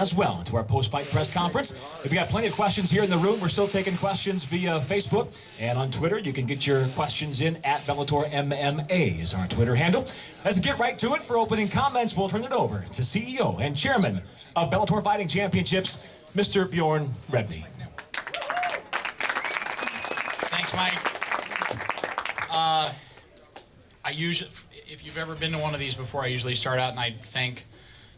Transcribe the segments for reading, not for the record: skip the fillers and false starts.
as well to our post-fight press conference. If you got plenty of questions here in the room, we're still taking questions via Facebook and on Twitter. You can get your questions in at Bellator MMA is our Twitter handle. As we get right to it, for opening comments, we'll turn it over to CEO and Chairman of Bellator Fighting Championships, Mr. Bjorn Rebney. Thanks, Mike. I usually, if you've ever been to one of these before, I usually start out and I thank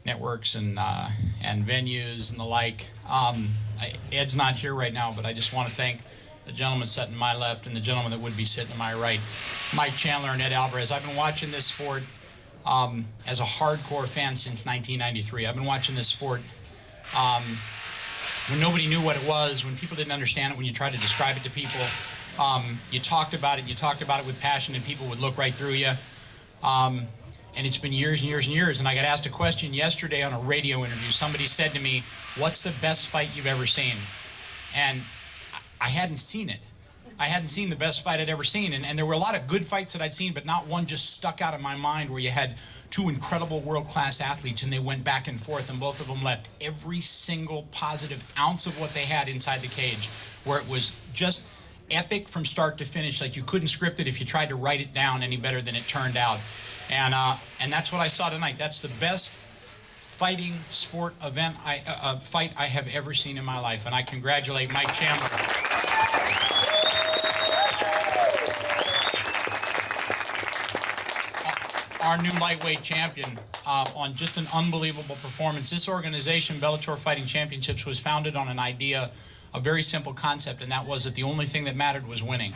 networks and venues and the like. Ed's not here right now, but I just want to thank the gentleman sitting to my left and the gentleman that would be sitting to my right, Mike Chandler and Ed Alvarez. I've been watching this sport as a hardcore fan since 1993. I've been watching this sport when nobody knew what it was, when people didn't understand it, when you tried to describe it to people. You talked about it with passion, and people would look right through you. And it's been years and years and years. And I got asked a question yesterday on a radio interview. Somebody said to me, "What's the best fight you've ever seen?" And I hadn't seen it. I hadn't seen the best fight I'd ever seen. And there were a lot of good fights that I'd seen, but not one just stuck out of my mind where you had two incredible world-class athletes and they went back and forth and both of them left every single positive ounce of what they had inside the cage, where it was just epic from start to finish. Like you couldn't script it if you tried to write it down any better than it turned out. And that's what I saw tonight. That's the best fighting sport event fight I have ever seen in my life. And I congratulate Mike Chandler. Our new lightweight champion on just an unbelievable performance. This organization, Bellator Fighting Championships, was founded on an idea, a very simple concept, and that was that the only thing that mattered was winning.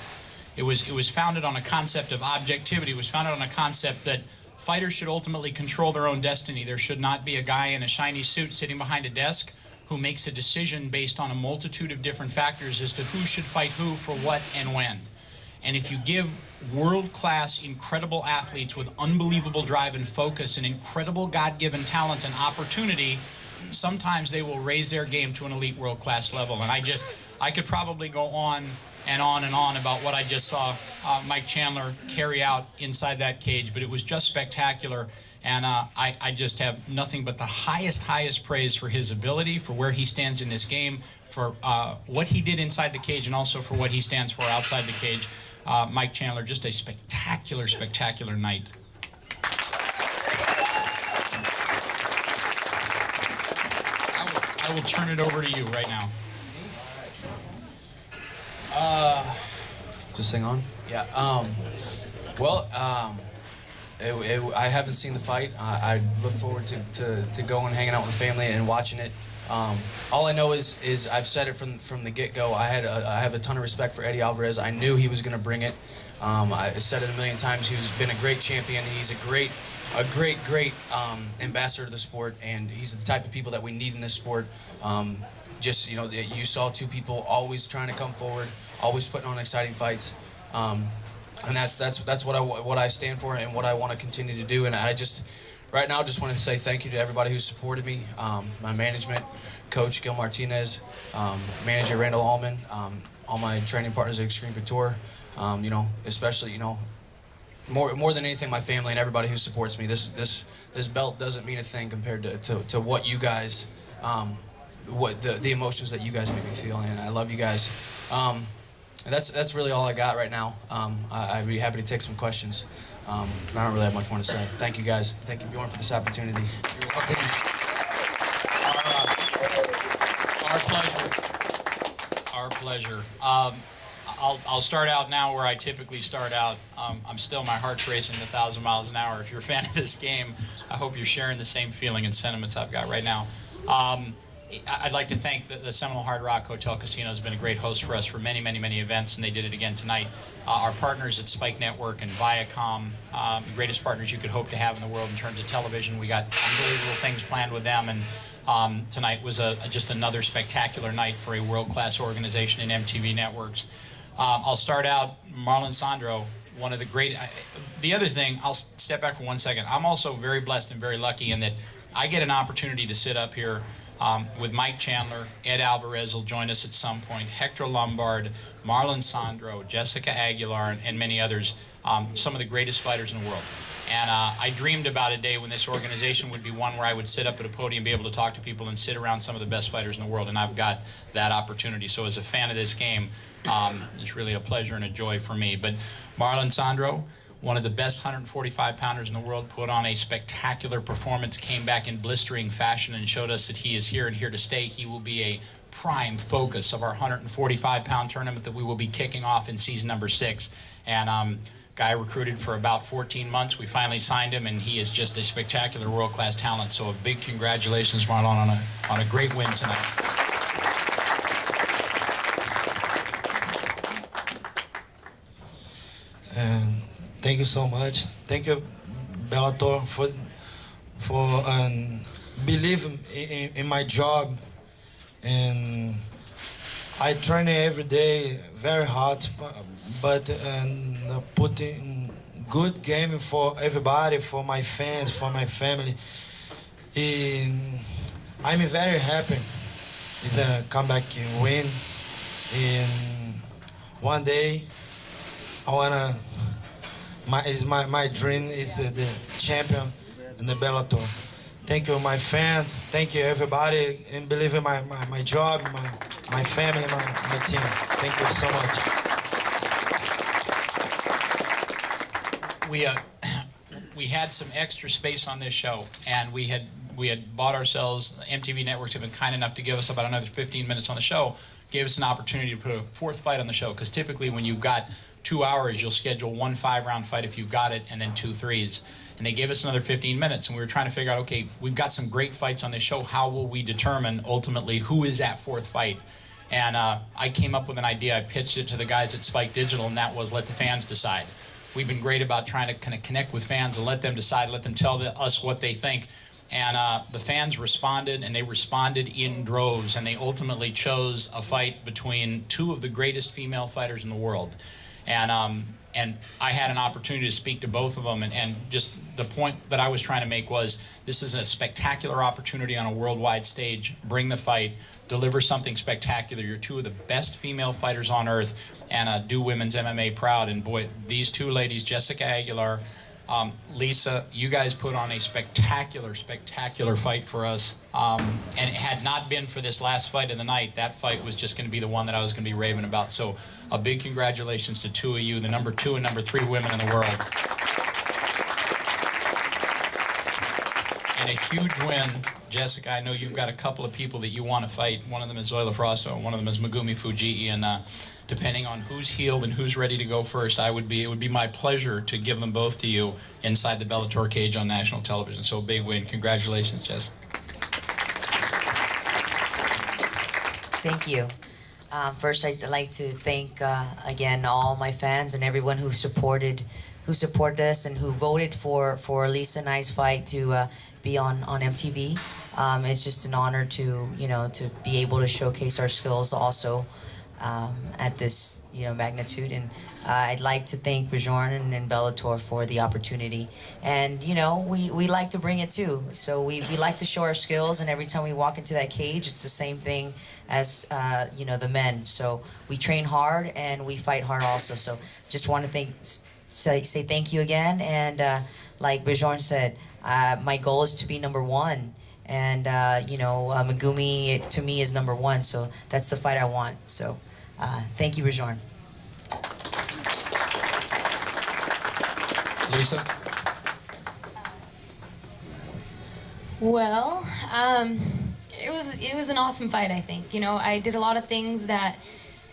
It was founded on a concept of objectivity. It was founded on a concept that fighters should ultimately control their own destiny. There should not be a guy in a shiny suit sitting behind a desk who makes a decision based on a multitude of different factors as to who should fight who, for what, and when. And if you give world-class, incredible athletes with unbelievable drive and focus and incredible God-given talent and opportunity, sometimes they will raise their game to an elite world-class level. And I could probably go on and on and on about what I just saw Mike Chandler carry out inside that cage, but it was just spectacular. And I just have nothing but the highest praise for his ability, for where he stands in this game, for what he did inside the cage, and also for what he stands for outside the cage. Mike Chandler, just a spectacular, spectacular night. I will turn it over to you right now. Just hang on. Yeah. I haven't seen the fight. I look forward to going, hanging out with the family, and watching it. All I know is I've said it from the get-go. I have a ton of respect for Eddie Alvarez. I knew he was going to bring it. I said it a million times. He's been a great champion. He's a great ambassador to the sport, and he's the type of people that we need in this sport. Just, you know, you saw two people always trying to come forward, always putting on exciting fights, and that's what I stand for and what I want to continue to do. And I just right now just want to say thank you to everybody who supported me, my management, Coach Gil Martinez, Manager Randall Allman, all my training partners at Extreme Couture, you know, especially, you know, more than anything, my family and everybody who supports me. This belt doesn't mean a thing compared to what you guys, what the emotions that you guys make me feel, and I love you guys. And that's really all I got right now. I'd be happy to take some questions. I don't really have much more to say. Thank you guys. Thank you, Bjorn, for this opportunity. You're welcome. Our pleasure. Our pleasure. I'll start out now where I typically start out. My heart's racing at 1,000 miles an hour. If you're a fan of this game, I hope you're sharing the same feeling and sentiments I've got right now. I'd like to thank the Seminole Hard Rock Hotel Casino. Has been a great host for us for many, many, many events, and they did it again tonight. Our partners at Spike Network and Viacom, the greatest partners you could hope to have in the world in terms of television. We got unbelievable things planned with them, and tonight was just another spectacular night for a world-class organization in MTV Networks. I'll start out, Marlon Sandro, one of the great... the other thing, I'll step back for 1 second. I'm also very blessed and very lucky in that I get an opportunity to sit up here with Mike Chandler. Ed Alvarez will join us at some point, Hector Lombard, Marlon Sandro, Jessica Aguilar, and many others, some of the greatest fighters in the world. And I dreamed about a day when this organization would be one where I would sit up at a podium, be able to talk to people and sit around some of the best fighters in the world, and I've got that opportunity. So as a fan of this game, it's really a pleasure and a joy for me. But Marlon Sandro, one of the best 145-pounders in the world, put on a spectacular performance, came back in blistering fashion and showed us that he is here and here to stay. He will be a prime focus of our 145-pound tournament that we will be kicking off in season number 6. And guy recruited for about 14 months. We finally signed him, and he is just a spectacular world-class talent. So a big congratulations, Marlon, on a great win tonight. And thank you so much. Thank you, Bellator, for believing in my job. And I train every day very hard, but putting good game for everybody, for my fans, for my family. And I'm very happy. It's a comeback win. And one day, I wanna. My dream is the champion in the Bellator. Thank you, my fans. Thank you, everybody, and believe in my job, my family, my team. Thank you so much. We had some extra space on this show, and we had bought ourselves. MTV Networks have been kind enough to give us about another 15 minutes on the show. Gave us an opportunity to put a 4th fight on the show, because typically when you've got 2 hours, you'll schedule 1 5-round fight if you've got it, and then 2 3s. And they gave us another 15 minutes, and we were trying to figure out, okay, we've got some great fights on this show. How will we determine ultimately who is that 4th fight? And I came up with an idea. I pitched it to the guys at Spike Digital, and that was let the fans decide. We've been great about trying to kind of connect with fans and let them decide, let them tell us what they think. And the fans responded, and they responded in droves, and they ultimately chose a fight between 2 of the greatest female fighters in the world. And I had an opportunity to speak to both of them, and just the point that I was trying to make was this is a spectacular opportunity on a worldwide stage. Bring the fight, deliver something spectacular. You're 2 of the best female fighters on earth, and do women's MMA proud. And boy, these 2 ladies, Jessica Aguilar, Lisa, you guys put on a spectacular fight for us. And it had not been for this last fight of the night, that fight was just going to be the one that I was going to be raving about. So a big congratulations to 2 of you, the number 2 and number 3 women in the world. And a huge win. Jessica, I know you've got a couple of people that you want to fight. One of them is Zoila Frosto, and one of them is Megumi Fujii. And depending on who's healed and who's ready to go first, it would be my pleasure to give them both to you inside the Bellator cage on national television. So a big win. Congratulations, Jessica. Thank you. First, I'd like to thank again all my fans and everyone who supported us and who voted for Lisa and I's fight to be on MTV. It's just an honor to be able to showcase our skills also at this magnitude. And I'd like to thank Bjorn and Bellator for the opportunity. And we like to bring it too. So we like to show our skills, and every time we walk into that cage, it's the same thing as the men. So we train hard and we fight hard also. So just want to say thank you again. And like Bjorn said, my goal is to be number 1. And Megumi to me is number 1. So that's the fight I want. So thank you, Bjorn. Lisa? Well, it was an awesome fight, I think. I did a lot of things that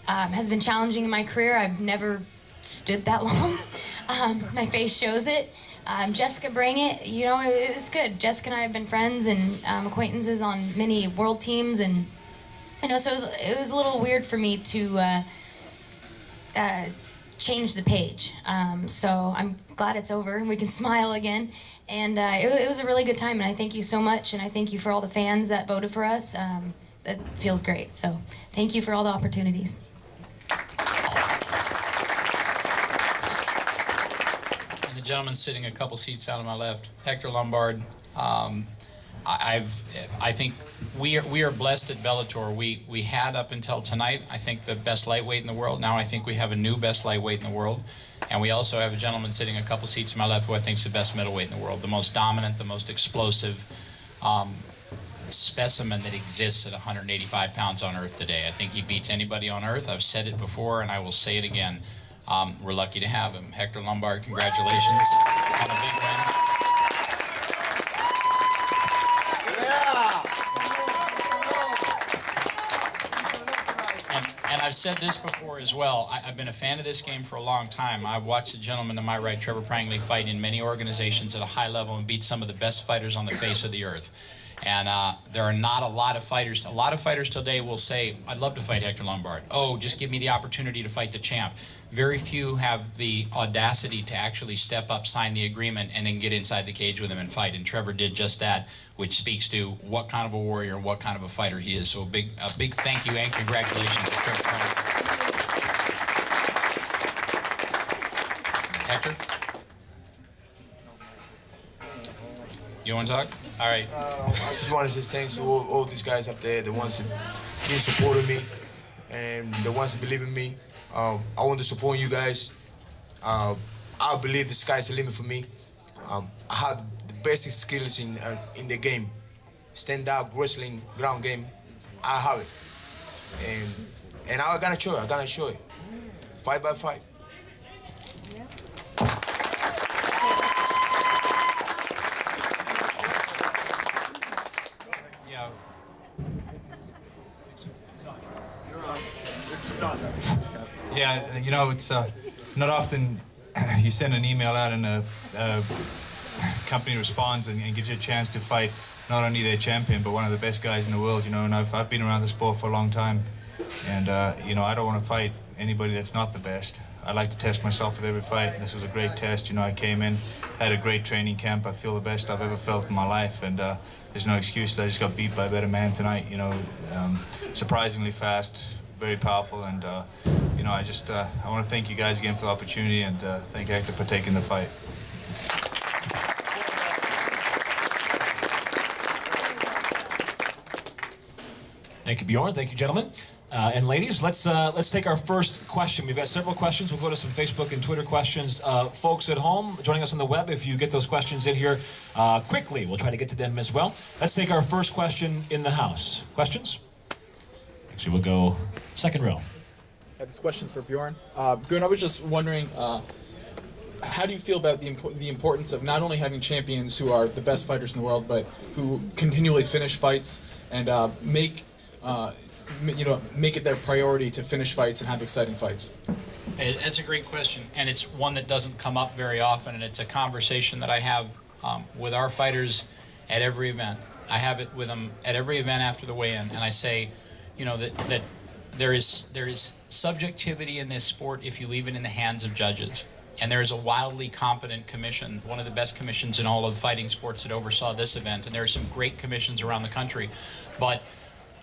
has been challenging in my career. I've never stood that long. My face shows it. Jessica bring it. It's good. Jessica and I have been friends and acquaintances on many world teams, and so it was a little weird for me to change the page. So I'm glad it's over and we can smile again. And it was a really good time, and I thank you so much, and I thank you for all the fans that voted for us. It feels great. So thank you for all the opportunities. And the gentleman sitting a couple seats out on my left, Hector Lombard. I think we are blessed at Bellator. We had up until tonight, I think, the best lightweight in the world. Now I think we have a new best lightweight in the world. And we also have a gentleman sitting a couple seats to my left who I think is the best middleweight in the world, the most dominant, the most explosive specimen that exists at 185 pounds on earth today. I think he beats anybody on earth. I've said it before and I will say it again. We're lucky to have him. Hector Lombard, congratulations on a big win. And I've said this before as well. I've been a fan of this game for a long time. I've watched a gentleman to my right, Trevor Prangley, fight in many organizations at a high level and beat some of the best fighters on the face of the earth. And there are not a lot of fighters. A lot of fighters today will say, I'd love to fight Hector Lombard. Oh, just give me the opportunity to fight the champ. Very few have the audacity to actually step up, sign the agreement, and then get inside the cage with him and fight. And Trevor did just that, which speaks to what kind of a warrior and what kind of a fighter he is. So a big thank you and congratulations to Trevor Prangley. Hector? You want to talk? All right. I just want to say thanks to all these guys up there, the ones that been supporting me and the ones that believe in me. I want to support you guys. I believe the sky's the limit for me. I have the basic skills in the game. Stand up, wrestling, ground game. I have it. And I'm gonna show it. I'm gonna show it. Fight by fight. Yeah, you know, it's not often you send an email out and a company responds and gives you a chance to fight not only their champion but one of the best guys in the world, you know, and I've been around the sport for a long time and, you know, I don't want to fight anybody that's not the best. I like to test myself with every fight. This was a great test, you know, I came in, had a great training camp. I feel the best I've ever felt in my life and there's no excuse. I just got beat by a better man tonight, you know, surprisingly fast, very powerful and, you know, I want to thank you guys again for the opportunity and thank Hector for taking the fight. Thank you, Bjorn. Thank you, gentlemen. And ladies, let's take our first question. We've got several questions. We'll go to some Facebook and Twitter questions. Folks at home joining us on the web, if you get those questions in here quickly, we'll try to get to them as well. Let's take our first question in the house. Questions? Actually, we'll go second row. This question's for Bjorn. Bjorn, I was just wondering, how do you feel about the importance of not only having champions who are the best fighters in the world, but who continually finish fights and make it their priority to finish fights and have exciting fights? That's a great question, and it's one that doesn't come up very often, and it's a conversation that I have with our fighters at every event. I have it with them at every event after the weigh-in, and I say, you know, that there is subjectivity in this sport if you leave it in the hands of judges. And there is a wildly competent commission, one of the best commissions in all of fighting sports that oversaw this event. And there are some great commissions around the country. But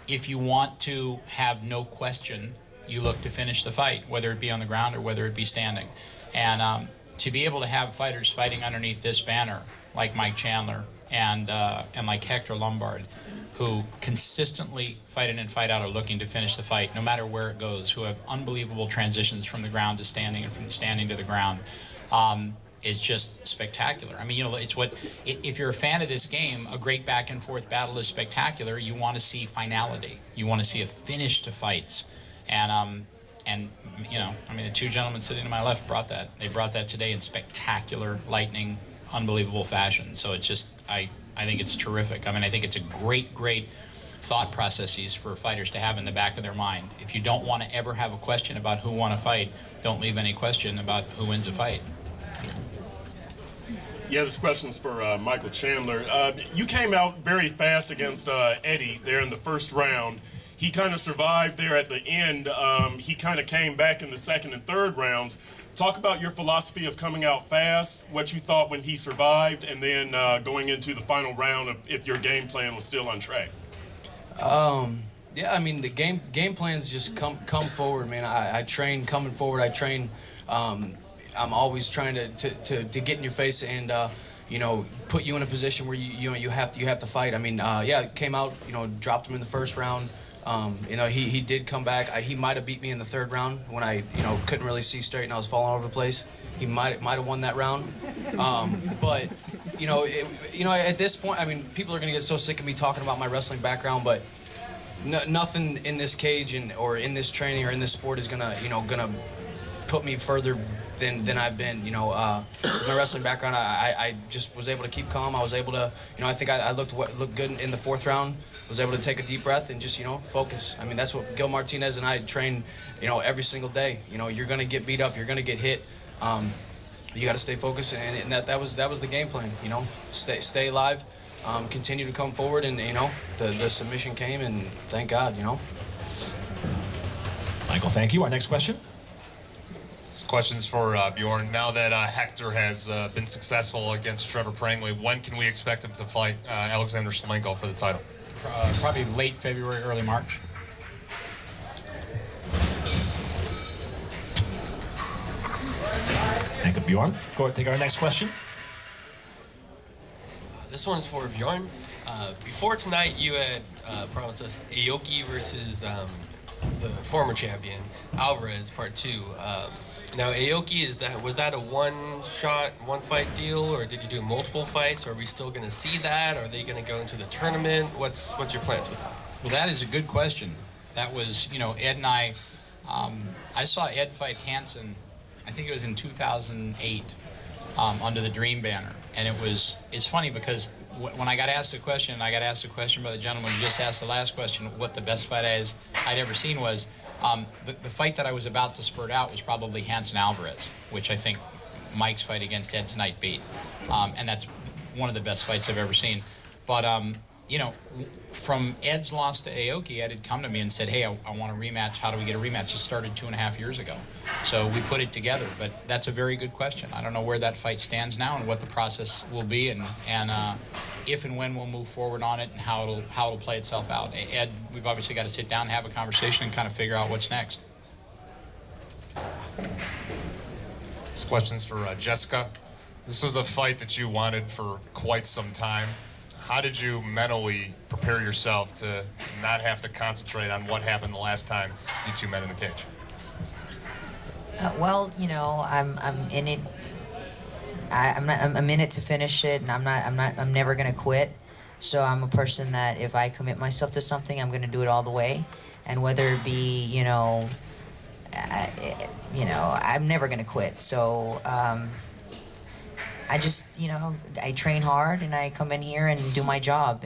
if you want to have no question, you look to finish the fight, whether it be on the ground or whether it be standing. And to be able to have fighters fighting underneath this banner, like Mike Chandler and like Hector Lombard, who consistently fight in and fight out are looking to finish the fight no matter where it goes, who have unbelievable transitions from the ground to standing and from standing to the ground, is just spectacular. I mean, you know, it's what, if you're a fan of this game, a great back and forth battle is spectacular. You want to see finality. You want to see a finish to fights. And you know, I mean, the two gentlemen sitting to my left brought that. They brought that today in spectacular, lightning, unbelievable fashion. So it's just, I think it's terrific. I mean, I think it's a great thought processes for fighters to have in the back of their mind. If you don't want to ever have a question about who won a fight, don't leave any question about who wins a fight. Yeah, this question's for Michael Chandler. You came out very fast against Eddie there in the first round. He kind of survived there at the end. He kind of came back in the second and third rounds. Talk about your philosophy of coming out fast, what you thought when he survived, and then going into the final round if your game plan was still on track. Yeah, I mean, the game plans just come forward, man. I train coming forward. I train. I'm always trying to get in your face and put you in a position where you have to fight. I mean, yeah, came out, dropped him in the first round. He did come back. He might have beat me in the third round when I, couldn't really see straight and I was falling all over the place. He might have won that round. But at this point, I mean, people are gonna get so sick of me talking about my wrestling background, but nothing in this cage or in this training or in this sport is gonna put me further than I've been. My wrestling background, I just was able to keep calm. I was able to, I think I looked good in the fourth round. Was able to take a deep breath and just, focus. I mean, that's what Gil Martinez and I train, every single day. You're gonna get beat up, you're gonna get hit. You got to stay focused, and that was the game plan. Stay alive, continue to come forward, and the submission came, and thank God. Michael, thank you. Our next question. This question's for Bjorn. Now that Hector has been successful against Trevor Prangley, when can we expect him to fight Alexander Shlemenko for the title? Probably late February, early March. Thank you, Bjorn. Go ahead, take our next question. This one's for Bjorn. Before tonight, you had promised us Aoki versus the former champion Alvarez, part 2. Now Aoki, was that a one-shot, one-fight deal, or did you do multiple fights? Are we still going to see that? Are they going to go into the tournament? What's your plans with that? Well, that is a good question. That was, Ed and I saw Ed fight Hansen, I think it was in 2008, under the Dream banner. And it's funny because when I got asked the question, by the gentleman who just asked the last question, what the best fight I'd ever seen was, the fight that I was about to spurt out was probably Hansen Alvarez, which I think Mike's fight against Ed tonight beat. And that's one of the best fights I've ever seen. But, from Ed's loss to Aoki, Ed had come to me and said, hey, I want a rematch. How do we get a rematch? It started 2.5 years ago. So we put it together. But that's a very good question. I don't know where that fight stands now and what the process will be and if and when we'll move forward on it and how it'll play itself out. Ed, we've obviously got to sit down and have a conversation and kind of figure out what's next. This question's for Jessica. This was a fight that you wanted for quite some time. How did you mentally prepare yourself to not have to concentrate on what happened the last time you two met in the cage? I'm in it. I'm in it to finish it, and I'm never gonna quit. So I'm a person that if I commit myself to something, I'm gonna do it all the way, and whether it be, I'm never gonna quit. So. I just, I train hard and I come in here and do my job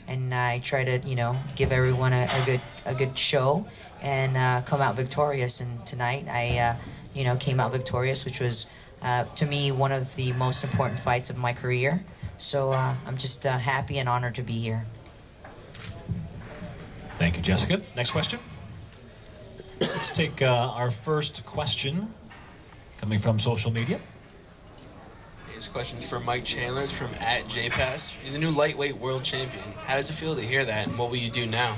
and I try to, give everyone a good show and come out victorious. And tonight I, came out victorious, which was, to me, one of the most important fights of my career. So I'm just happy and honored to be here. Thank you, Jessica. Next question. Let's take our first question coming from social media. This question's for Mike Chandler. It's from @JPass. You're the new lightweight world champion. How does it feel to hear that, and what will you do now?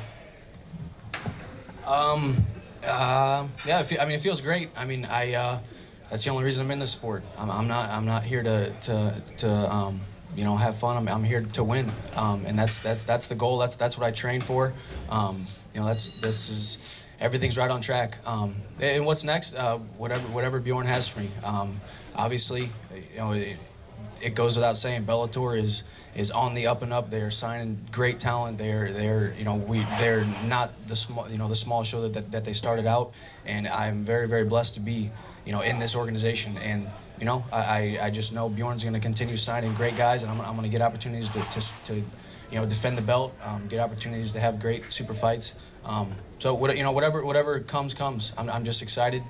Yeah, it feels great. I mean, that's the only reason I'm in this sport. I'm not here to have fun. I'm here to win, and that's the goal. That's what I train for. Everything's right on track. And what's next? Whatever Bjorn has for me. Obviously, it goes without saying, Bellator is on the up and up. They are signing great talent. They're not the small show that they started out, and I'm very, very blessed to be in this organization. And I just know Bjorn's going to continue signing great guys, and I'm going to get opportunities to defend the belt, get opportunities to have great super fights. So whatever comes. I'm just excited.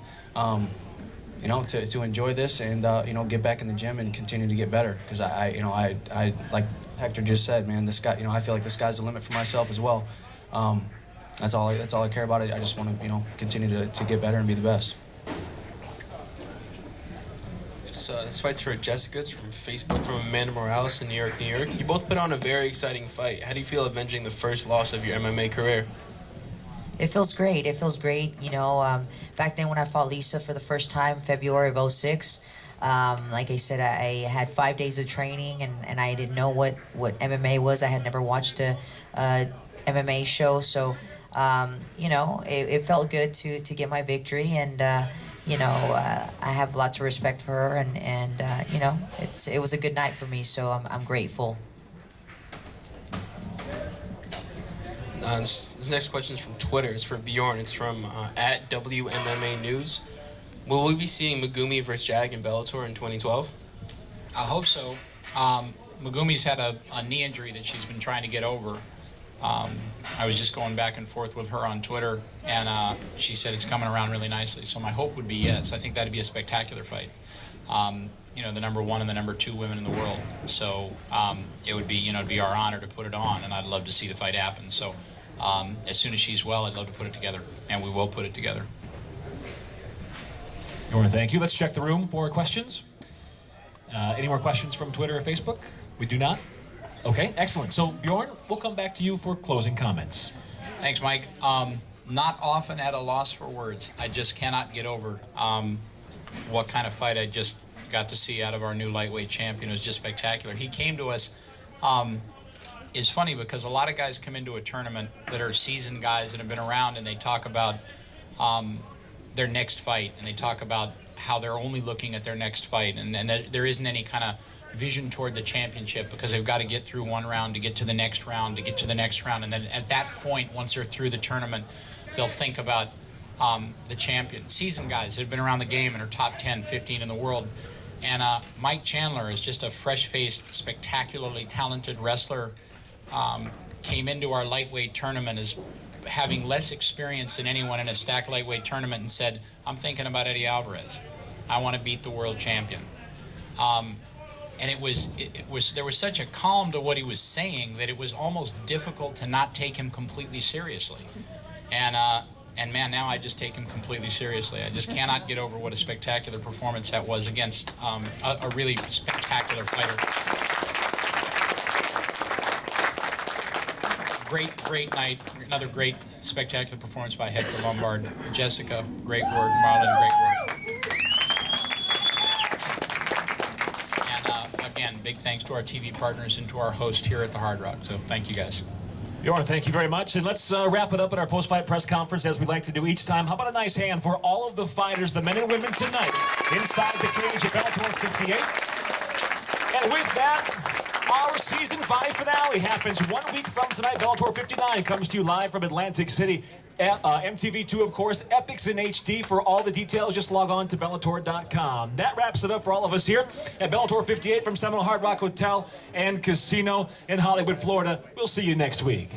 To enjoy this and get back in the gym and continue to get better, because I like Hector just said, man, this guy, I feel like the sky's the limit for myself as well. That's all I care about. I just want to continue to get better and be the best. This fight's for Jessica. It's from Facebook, from Amanda Morales in New York, New York. You both put on a very exciting fight. How do you feel avenging the first loss of your MMA career? It feels great. Back then when I fought Lisa for the first time, February of '06, Like I said, I had 5 days of training, and I didn't know what MMA was. I had never watched a MMA show, so you know, it felt good to get my victory, and you know, I have lots of respect for her, and you know, it was a good night for me, so I'm grateful. This next question is from Twitter. It's for Bjorn. It's from @WMMA News. Will we be seeing Megumi versus Jag in Bellator in 2012? I hope so. Megumi's had a knee injury that she's been trying to get over. I was just going back and forth with her on Twitter, and she said it's coming around really nicely. So my hope would be yes. I think that'd be a spectacular fight. You know, the #1 and the #2 women in the world. So it would be, you know, it'd be our honor to put it on, and I'd love to see the fight happen. So as soon as she's well, I'd love to put it together, and we will put it together. Bjorn, thank you. Let's check the room for questions. Any more questions from Twitter or Facebook? We do not? Okay, excellent. So, Bjorn, we'll come back to you for closing comments. Thanks, Mike. Not often at a loss for words. I just cannot get over what kind of fight I just got to see out of our new lightweight champion. It was just spectacular. He came to us. It's funny because a lot of guys come into a tournament that are seasoned guys that have been around, and they talk about their next fight, and they talk about how they're only looking at their next fight, and that there isn't any kind of vision toward the championship because they've got to get through one round to get to the next round, to get to the next round, and then at that point, once they're through the tournament, they'll think about the champion. Seasoned guys that have been around the game and are top 10, 15 in the world. And Mike Chandler is just a fresh-faced, spectacularly talented wrestler. Came into our lightweight tournament as having less experience than anyone in a stacked lightweight tournament and said, I'm thinking about Eddie Alvarez. I want to beat the world champion. And there was such a calm to what he was saying that it was almost difficult to not take him completely seriously. And man, now I just take him completely seriously. I just cannot get over what a spectacular performance that was against a really spectacular fighter. Great night. Another great, spectacular performance by Hector Lombard. Jessica, great work. Marlon, great work. And again, big thanks to our TV partners and to our host here at the Hard Rock. So thank you guys. Bjorn, thank you very much. And let's wrap it up at our post-fight press conference as we like to do each time. How about a nice hand for all of the fighters, the men and women tonight, inside the cage at Bellator 58. And with that, our Season 5 finale happens 1 week from tonight. Bellator 59 comes to you live from Atlantic City. MTV2, of course, Epics in HD. For all the details, just log on to Bellator.com. That wraps it up for all of us here at Bellator 58 from Seminole Hard Rock Hotel and Casino in Hollywood, Florida. We'll see you next week.